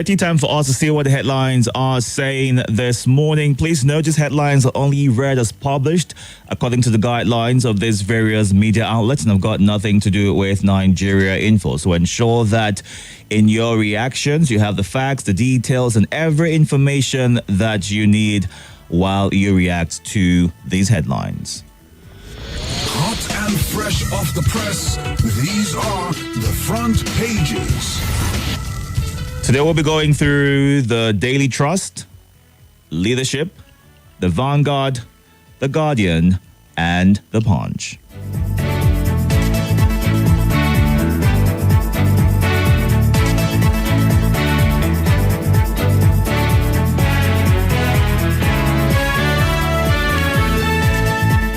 Time for us to see what the headlines are saying this morning. Please notice headlines are only read as published according to the guidelines of these various media outlets and have got nothing to do with Nigeria Info. So ensure that in your reactions you have the facts, the details, and every information that you need while you react to these headlines. Hot and fresh off the press, these are the front pages. Today we'll be going through the Daily Trust, Leadership, the Vanguard, the Guardian, and the Punch.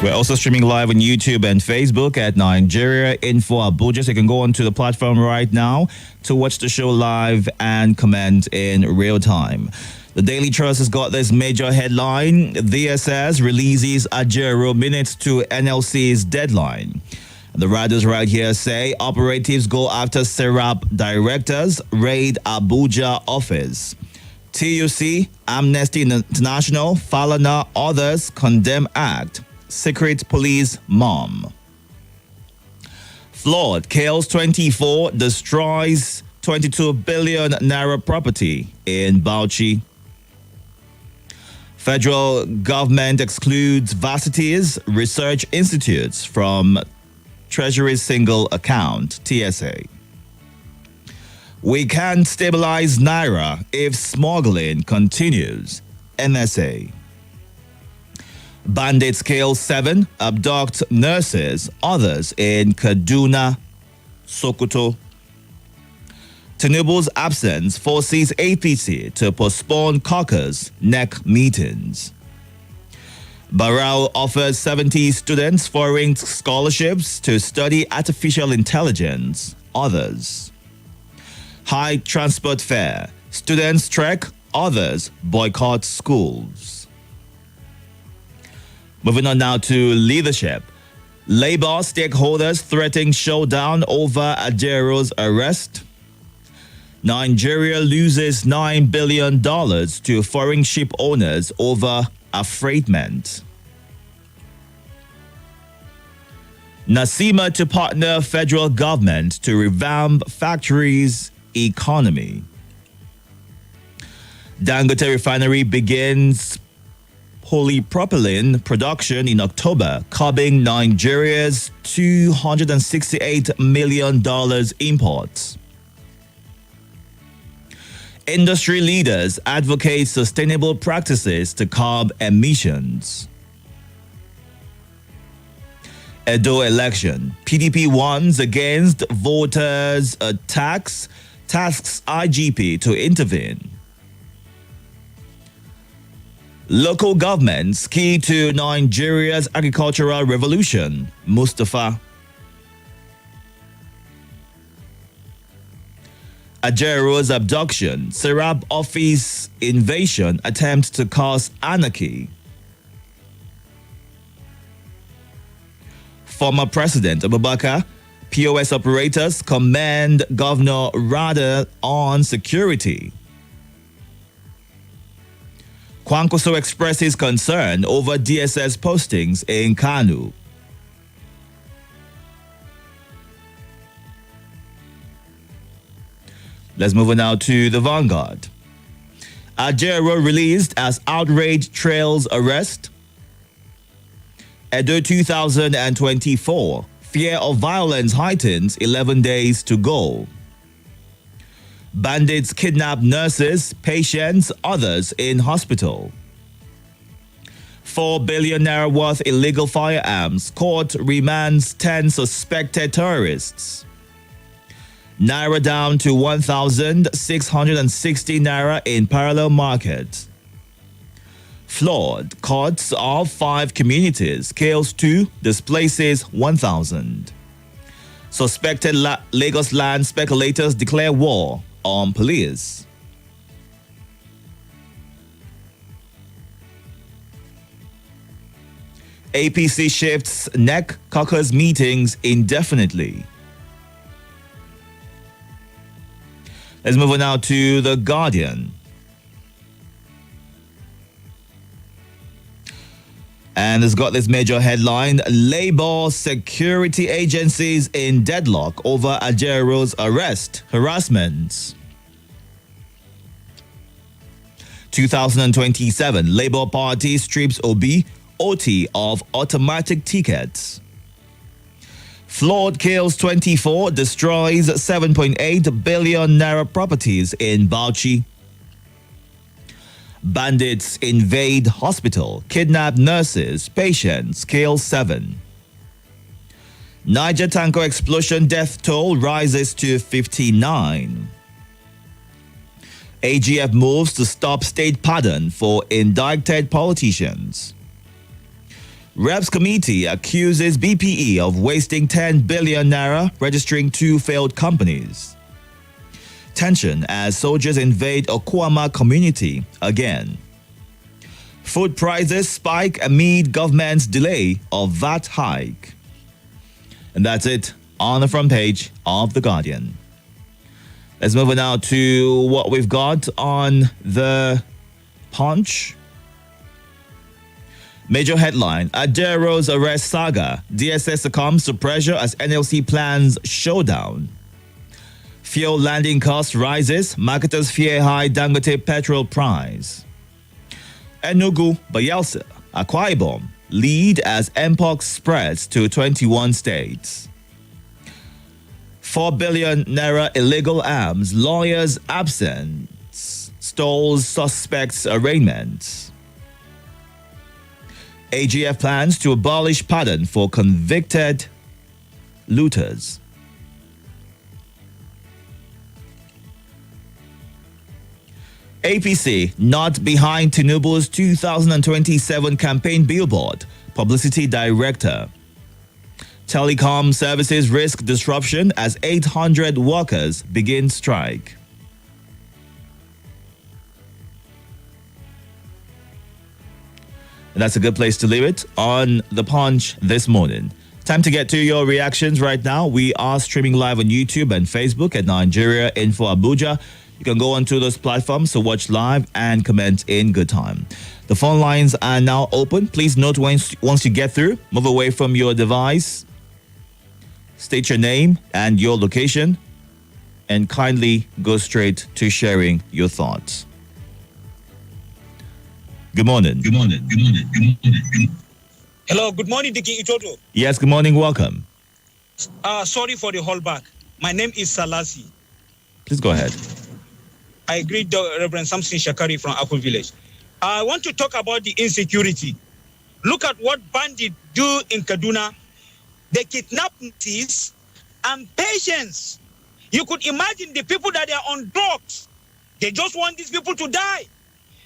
We're also streaming live on YouTube and Facebook at Nigeria Info Abuja. So you can go onto the platform right now to watch the show live and comment in real time. The Daily Trust has got this major headline: DSS releases Ajero minutes to NLC's deadline. The writers right here say operatives go after Serap directors, raid Abuja office. TUC, Amnesty International, Falana, others condemn act. Secret police mom. Flood kills 24, destroys 22 billion naira property in Bauchi. Federal government excludes varsities research institutes from Treasury's single account, TSA. We can't stabilize naira if smuggling continues, NSA. Bandits kill 7, abduct nurses, others in Kaduna, Sokoto. Tinubu's absence forces APC to postpone caucus NEC meetings. Barrow offers 70 students foreign scholarships to study artificial intelligence, others. High transport fare, students trek, others boycott schools. Moving on now to leadership. Labour stakeholders threaten showdown over Ajero's arrest. Nigeria loses $9 billion to foreign ship owners over affreightment. Nasima to partner federal government to revamp factories' economy. Dangote refinery begins polypropylene production in October, curbing Nigeria's $268 million imports. Industry leaders advocate sustainable practices to curb emissions. Edo election. PDP warns against voters' attacks, tasks IGP to intervene. Local governments key to Nigeria's agricultural revolution, Mustafa. Ajero's abduction, Serap office invasion attempt to cause anarchy. Former President Abubakar, POS operators commend Governor Rada on security. Kwankwaso expresses concern over DSS postings in Kanu. Let's move on now to the Vanguard. Ajero released as outrage trails arrest. Edo 2024. Fear of violence heightens 11 days to go. Bandits kidnap nurses, patients, others in hospital. 4 billion naira worth illegal firearms. Court remands 10 suspected terrorists. Naira down to 1,660 naira in parallel market. Flood cuts off 5 communities, kills 2, displaces 1,000. Suspected Lagos land speculators declare war on police. APC shifts NEC caucus meetings indefinitely. Let's move on now to The Guardian. And it's got this major headline: Labour security agencies in deadlock over Ajaro's arrest, harassment. 2027, Labour Party strips Obi, OT of automatic tickets. Flood kills 24, destroys 7.8 billion naira properties in Bauchi. Bandits invade hospital, kidnap nurses, patients, kill 7. Niger tanker explosion death toll rises to 59. AGF moves to stop state pardon for indicted politicians. Reps committee accuses BPE of wasting 10 billion naira registering 2 failed companies. Tension as soldiers invade Okwama community again. Food prices spike amid government's delay of VAT hike. And that's it on the front page of The Guardian. Let's move on now to what we've got on The Punch. Major headline: Ajaro's arrest saga. DSS succumbs to pressure as NLC plans showdown. Fuel landing cost rises. Marketers fear high Dangote petrol price. Enugu, Bayelsa, Akwa Ibom lead as Mpox spreads to 21 states. 4 billion naira illegal arms. Lawyers absent. Stalls suspects arraignment. AGF plans to abolish pardon for convicted looters. APC not behind Tinubu's 2027 campaign billboard. Publicity director. Telecom services risk disruption as 800 workers begin strike. And that's a good place to leave it on The Punch this morning. Time to get to your reactions right now. We are streaming live on YouTube and Facebook at Nigeria Info Abuja. You can go onto those platforms to watch live and comment in good time. The phone lines are now open. Please note once you get through, move away from your device, state your name and your location, and kindly go straight to sharing your thoughts. Good morning. Good morning. Good morning. Good morning. Good morning. Hello. Good morning, Dickie Itodo. Yes, good morning. Welcome. Sorry for the holdback. My name is Salasi. Please go ahead. I agree with Reverend Samson Shakari from Akul Village. I want to talk about the insecurity. Look at what bandits do in Kaduna. They kidnap thieves and patients. You could imagine the people that are on drugs. They just want these people to die.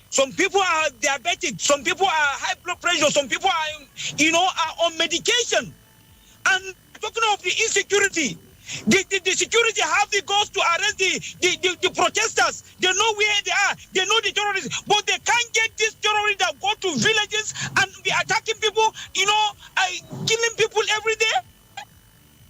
Some people are diabetic. Some people are high blood pressure. Some people are on medication. And talking of the insecurity, the security have the guts to arrest the protesters. They know where they are. They know the terrorists. But they can't get these terrorists that go to villages and be attacking people, killing people every day.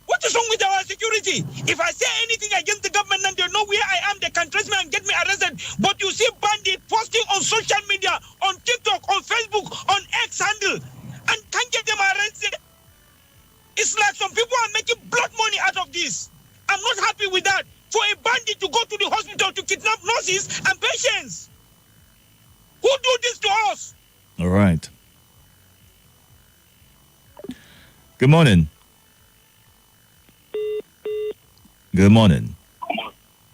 What is wrong with our security? If I say anything against the government and they know where I am, they can trace me and get me arrested. But you see bandits posting on social media, on TikTok, on Facebook, on X handle, and can't get them arrested. It's like some people are making blood money out of this. I'm not happy with that. For a bandit to go to the hospital to kidnap nurses and patients. Who do this to us? All right. Good morning. Good morning.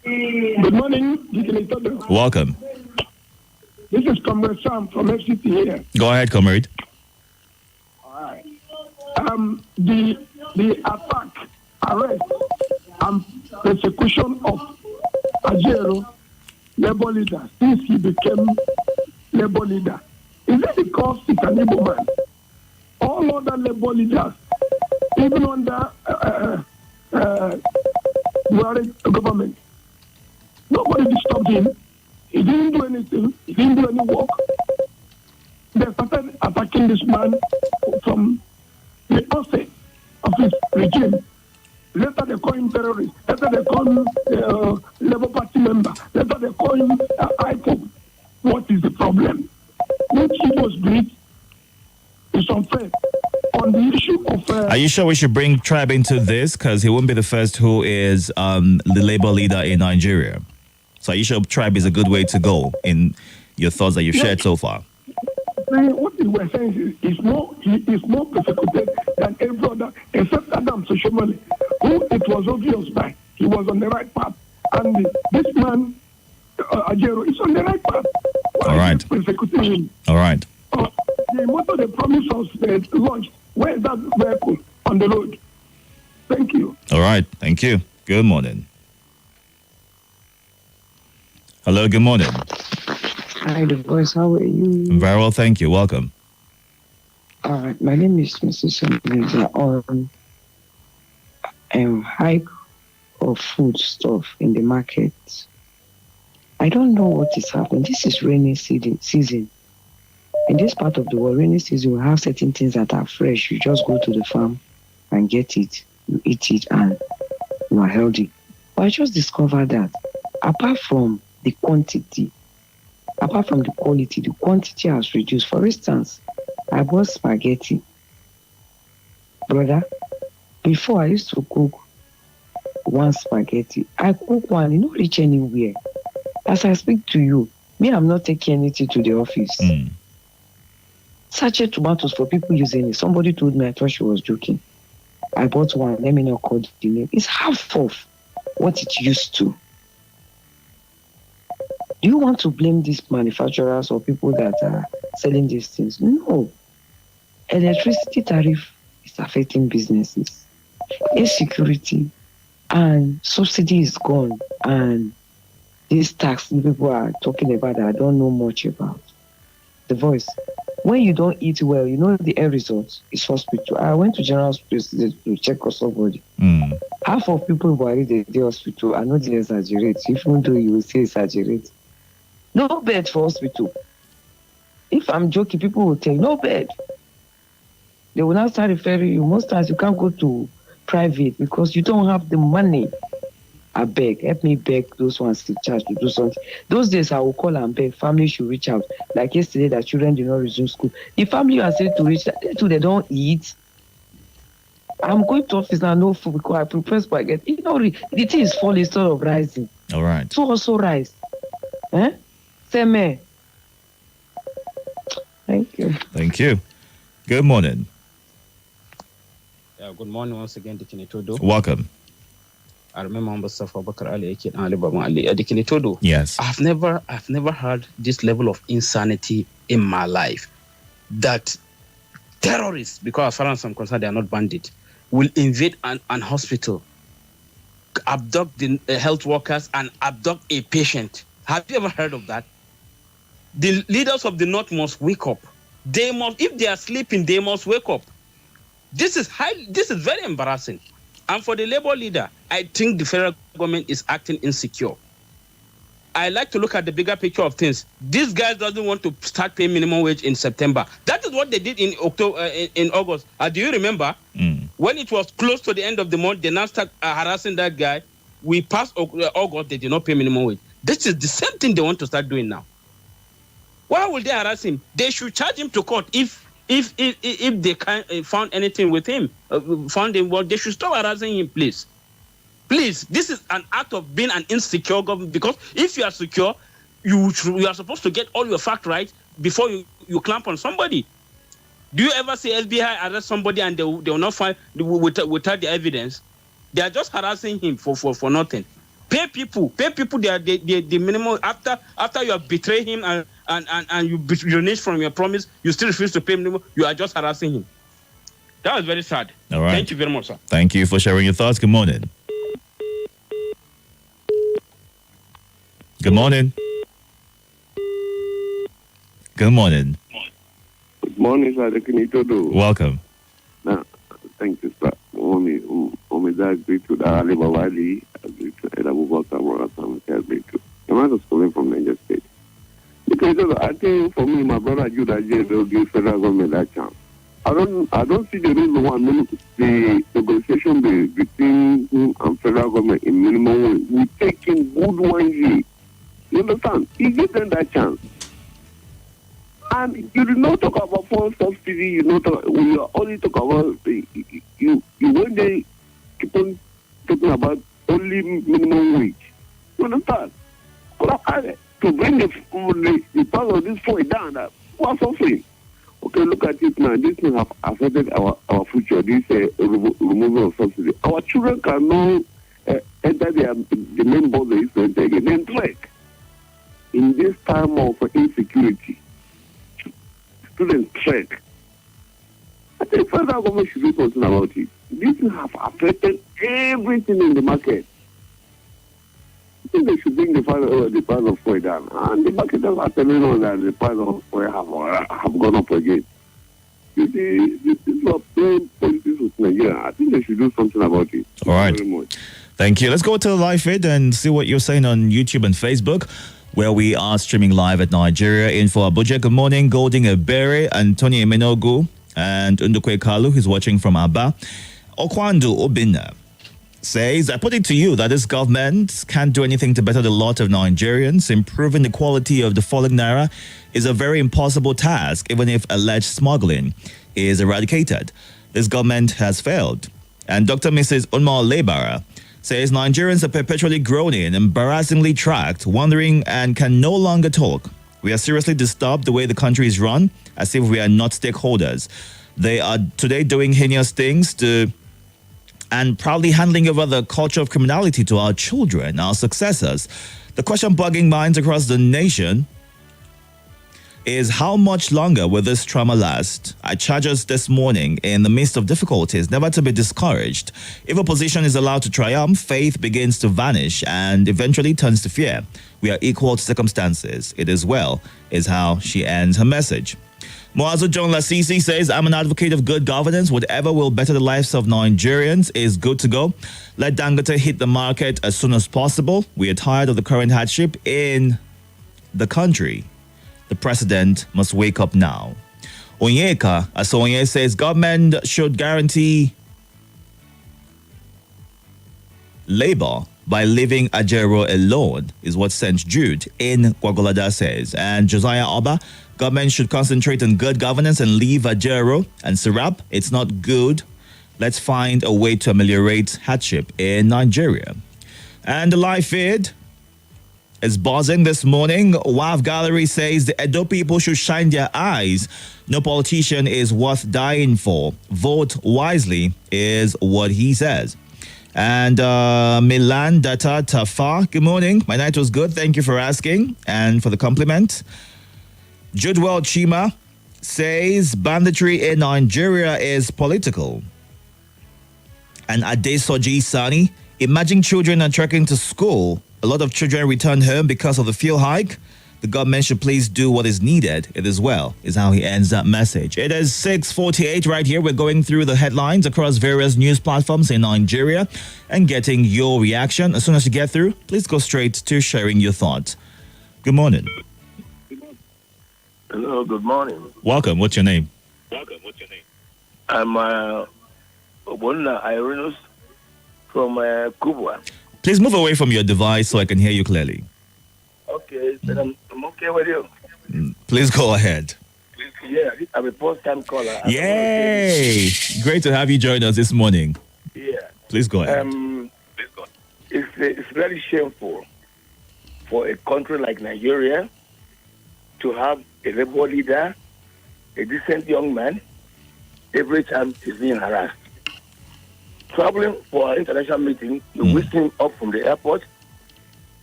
Good morning, Deacon Itodo. Welcome. This is Comrade Sam from FCT here. Go ahead, comrade. All right. The attack, arrest, and persecution of Ajero, labor leader, since he became labor leader, is it because he's an Igbo man? All other labor leaders, even under government, nobody disturbed him. He didn't do anything. He didn't do any work. They started attacking this man from the onset of his regime. Later they call him terrorist. Later they call him Labour Party member. Later they call him IPOP. What is the problem? What he was doing is unfair. On the issue of... Are you sure we should bring Tribe into this? Because he won't be the first who is the Labour leader in Nigeria. So are you sure Tribe is a good way to go in your thoughts that you've shared so far? What we were saying is he is more persecuted than every other, except Adam Soshomole, who it was obvious by. He was on the right path. And this man, Ajero, is on the right path. Why All right. Persecuting him? All right. The motor they promised us launch. Where is that vehicle on the road? Thank you. All right. Thank you. Good morning. Hello. Good morning. Hi, the voice. How are you? Very well. Thank you. Welcome. All right. My name is Mrs. On hike of food stuff in the market. I don't know what is happening. This is rainy season. In this part of the world, rainy season, we have certain things that are fresh. You just go to the farm and get it. You eat it and you are healthy. But I just discovered that apart from the quantity, apart from the quality, the quantity has reduced. For instance, I bought spaghetti. Brother, before I used to cook one spaghetti. I cook one, it not reach anywhere. As I speak to you, me, I'm not taking anything to the office. Sachet tomatoes for people using it. Somebody told me, I thought she was joking. I bought one, let me not call the name. It's half of what it used to. Do you want to blame these manufacturers or people that are selling these things? No. Electricity tariff is affecting businesses. Insecurity and subsidy is gone. And this tax people are talking about that I don't know much about. The voice. When you don't eat well, you know the end result is hospital. I went to general hospital to check on somebody. Half of people who are in the hospital are not exaggerate, even though you will say exaggerate. No bed for hospital. If I'm joking, people will tell you, no bed. They will now start referring you. Most times you can't go to private because you don't have the money. I beg, help me beg those ones in charge to do something. Those days I will call and beg. Family should reach out. Like yesterday, that children did not resume school. The family are said to reach out, they don't eat. I'm going to office now, no food because I prepare spaghetti. You know, the thing is falling instead of rising. All right. So also rise. Same. Thank you. Thank you. Good morning. Good morning once again, Dikin Itodo. Welcome. I remember Mustafa Bakar Ali Eke and Ali Baba Ali Dikin Itodo. Yes. I've never had this level of insanity in my life. That terrorists, because as far as I'm concerned, they are not bandits, will invade an hospital, abduct the health workers, and abduct a patient. Have you ever heard of that? The leaders of the North must wake up. They must, if they are sleeping, they must wake up. This is very embarrassing. And for the Labour leader, I think the federal government is acting insecure. I like to look at the bigger picture of things. These guys doesn't want to start paying minimum wage in September. That is what they did in October, in August. Do you remember? When it was close to the end of the month, they now start harassing that guy. We passed August, they did not pay minimum wage. This is the same thing they want to start doing now. Why will they harass him? They should charge him to court if they can found anything with him, found him. Well, they should stop harassing him, please. Please, this is an act of being an insecure government, because if you are secure, you are supposed to get all your facts right before you clamp on somebody. Do you ever see FBI arrest somebody and they will not find without the evidence? They are just harassing him for nothing. Pay people the minimum. After you have betrayed him and you renege from your promise, you still refuse to pay minimum. You are just harassing him. That was very sad. All right. Thank you very much, sir. Thank you for sharing your thoughts. Good morning. Good morning. Good morning. Good morning, sir. Itodo. Welcome. Thank you, sir. I agree to the Ali Bawali, agree to Edabu Bakamara, I agree to. The man is calling from Niger State. Because I think for me, my brother Judah J will give federal government that chance. I don't see the reason why the negotiation between him and federal government in minimum wage will take him good 1 year. You understand? He gives them that chance. And you did not talk about phone subsidy. You only talk about you when they keep on talking about only minimum wage. You understand? To bring the price of this food down, who are suffering. Okay, look at it now. This thing have affected our future. This removal of subsidy. Our children cannot enter the main bus they used to enter again. Then trek. In this time of insecurity, students trek. I think federal government should do something about it. This thing have affected everything in the market. I think they should bring the price of oil down. And the marketers are telling us that the price of oil have gone up again. You see, this is not plain politics with Nigeria. I think they should do something about it. All right. Thank you very much. Thank you. Let's go to the live feed and see what you're saying on YouTube and Facebook, where we are streaming live at Nigeria Info Abuja. Good morning, Golding Ebere, Anthony Emenogu, and Undukwe Kalu, who's watching from Aba. Okwandu Obina says, I put it to you that this government can't do anything to better the lot of Nigerians. Improving the quality of the falling naira is a very impossible task, even if alleged smuggling is eradicated. This government has failed. And Dr. Mrs. Unmal Lebara says Nigerians are perpetually groaning, embarrassingly tracked, wondering, and can no longer talk. We are seriously disturbed the way the country is run, as if we are not stakeholders. They are today doing heinous things and proudly handing over the culture of criminality to our children, our successors. The question bugging minds across the nation is how much longer will this trauma last? I charge us this morning in the midst of difficulties never to be discouraged. If opposition is allowed to triumph, faith begins to vanish and eventually turns to fear. We are equal to circumstances. It is well, is how she ends her message. Moazu John Lasisi says, I'm an advocate of good governance. Whatever will better the lives of Nigerians is good to go. Let Dangote hit the market as soon as possible. We are tired of the current hardship in the country. The president must wake up now. Onyeka Asonye says, government should guarantee labor by leaving Ajero alone, is what St. Jude in Gwagwalada says. And Josiah Oba, government should concentrate on good governance and leave Ajero and Sirap. It's not good. Let's find a way to ameliorate hardship in Nigeria. And the live feed is buzzing this morning. WAV Gallery says the Edo people should shine their eyes. No politician is worth dying for. Vote wisely is what he says. And Milan Data Tafa, good morning. My night was good. Thank you for asking and for the compliment. Judwell Chima says banditry in Nigeria is political. And Adesoji Sani, imagine children are trekking to school. A lot of children return home because of the fuel hike. The government should please do what is needed. It is well, is how he ends that message. It is 6:48 right here. We're going through the headlines across various news platforms in Nigeria and getting your reaction. As soon as you get through, please go straight to sharing your thoughts. Good morning. Hello, good morning. Welcome. What's your name? I'm Obonna Irenus from Kubwa. Please move away from your device so I can hear you clearly. Okay, then I'm okay with you. Please go ahead. Yeah, I'm a first-time caller. Yay! Great to have you join us this morning. Yeah. Please go ahead. It's very shameful for a country like Nigeria to have a rebel leader, a decent young man, every time he's being harassed. Traveling for an international meeting, you whisk him up from the airport,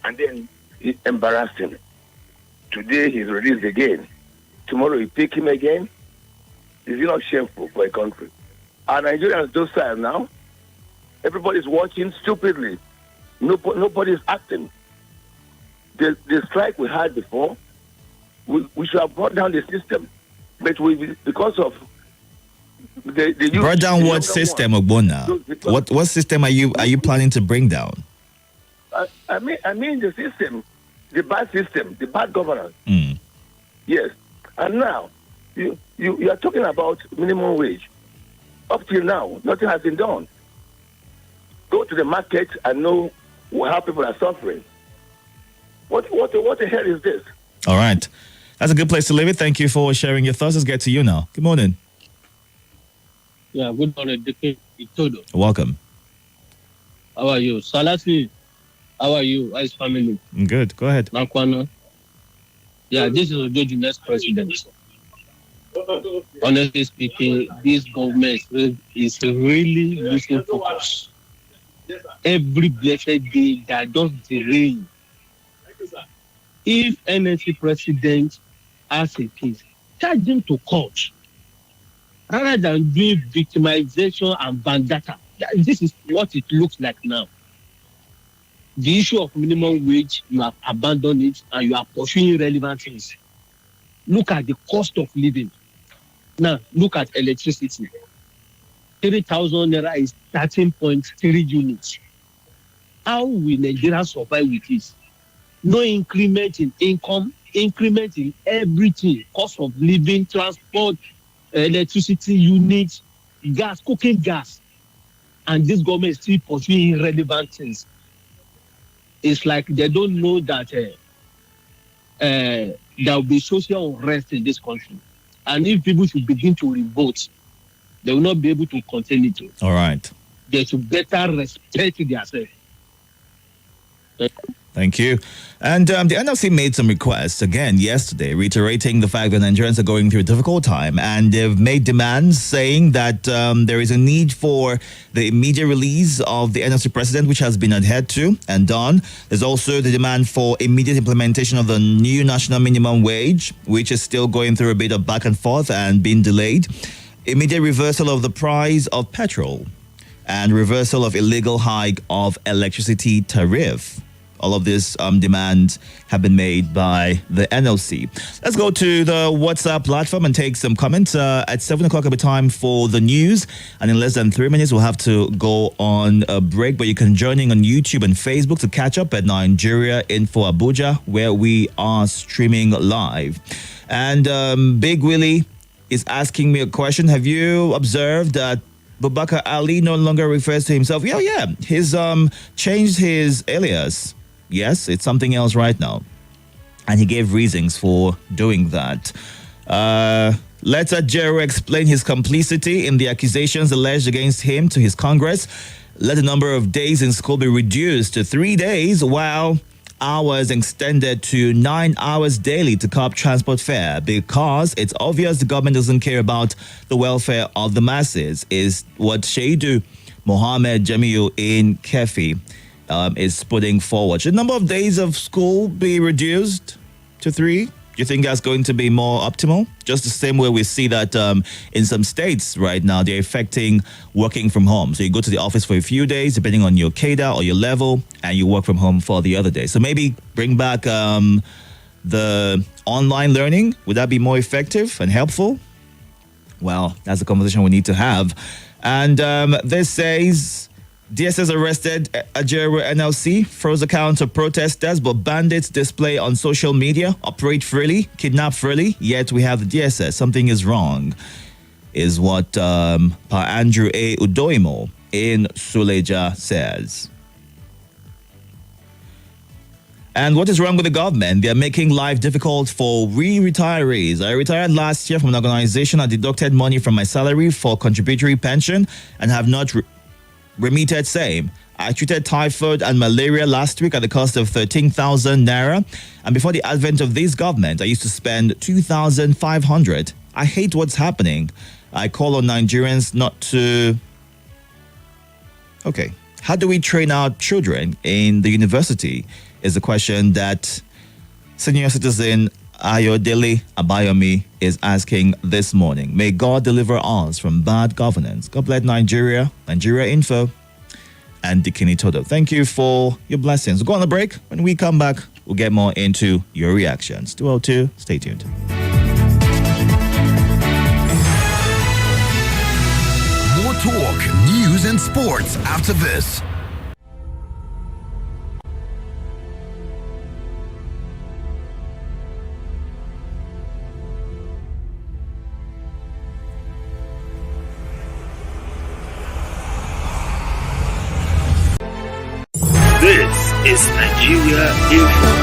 and then you embarrass him. Today he's released again. Tomorrow you pick him again. Is it not shameful for a country? Are Nigerians docile now? Everybody's watching stupidly. Nobody's acting. The strike we had before, we should have brought down the system. But because of the brought down what system, Ogbonna? What system are you planning to bring down? I mean the system, the bad governance. Mm. Yes. And now, you are talking about minimum wage. Up till now, nothing has been done. Go to the market and know how people are suffering. What the hell is this? All right. That's a good place to leave it. Thank you for sharing your thoughts. Let's get to you now. Good morning. Yeah, good morning, Itodo. Welcome. How are you? Salasi, how are you? How's family? I'm good. Go ahead. Nakwana. Yeah, this is the next president. Honestly speaking, this government is really losing focus. Every blessed day that does delay. If NSC president has a case, charge him to court rather than doing victimization and vendetta. This is what it looks like now. The issue of minimum wage, you have abandoned it and you are pursuing relevant things. Look at the cost of living. Now, look at electricity. 3,000 naira is 13.3 units. How will Nigeria survive with this? No increment in income, increment in everything. Cost of living, transport, electricity units, gas, cooking gas. And this government is still pursuing irrelevant things. It's like they don't know that there will be social unrest in this country. And if people should begin to revolt, they will not be able to contain it. All right. They should better respect themselves. Thank you. And the NLC made some requests again yesterday, reiterating the fact that Nigerians are going through a difficult time. And they've made demands saying that there is a need for the immediate release of the NLC president, which has been adhered to and done. There's also the demand for immediate implementation of the new national minimum wage, which is still going through a bit of back and forth and being delayed. Immediate reversal of the price of petrol and reversal of illegal hike of electricity tariff. All of these demands have been made by the NLC. Let's go to the WhatsApp platform and take some comments. At 7 o'clock, it'll be time for the news. And in less than 3 minutes, we'll have to go on a break. But you can join in on YouTube and Facebook to catch up at Nigeria Info Abuja, where we are streaming live. And Big Willie is asking me a question. Have you observed that Bubakar Ali no longer refers to himself? Yeah. He's changed his alias. Yes, it's something else right now. And he gave reasons for doing that. Let Ajero explain his complicity in the accusations alleged against him to his Congress. Let the number of days in school be reduced to 3 days, while hours extended to 9 hours daily to curb transport fare, because it's obvious the government doesn't care about the welfare of the masses, is what Shaidu Mohammed Jamiu in Kefi is putting forward. Should the number of days of school be reduced to 3? Do you think that's going to be more optimal? Just the same way we see that in some states right now, they're affecting working from home. So you go to the office for a few days, depending on your cadre or your level, and you work from home for the other day. So maybe bring back the online learning. Would that be more effective and helpful? Well, that's a conversation we need to have. And this says, DSS arrested Ajero NLC, froze accounts of protesters, but bandits display on social media, operate freely, kidnap freely, yet we have the DSS. Something is wrong, is what Pa Andrew A. Udoimo in Suleja says. And what is wrong with the government? They're making life difficult for retirees. I retired last year from an organization. I deducted money from my salary for contributory pension and have not remitted same. I treated typhoid and malaria last week at the cost of 13,000 naira. And before the advent of this government, I used to spend 2,500. I hate what's happening. I call on Nigerians not to... Okay. How do we train our children in the university is the question that senior citizen Ayodele Abayomi is asking this morning. May God deliver us from bad governance. God bless Nigeria, Nigeria Info, and Itodo. Thank you for your blessings. We'll go on a break. When we come back, we'll get more into your reactions. 202, stay tuned. More talk, news, and sports after this. Nigeria Info.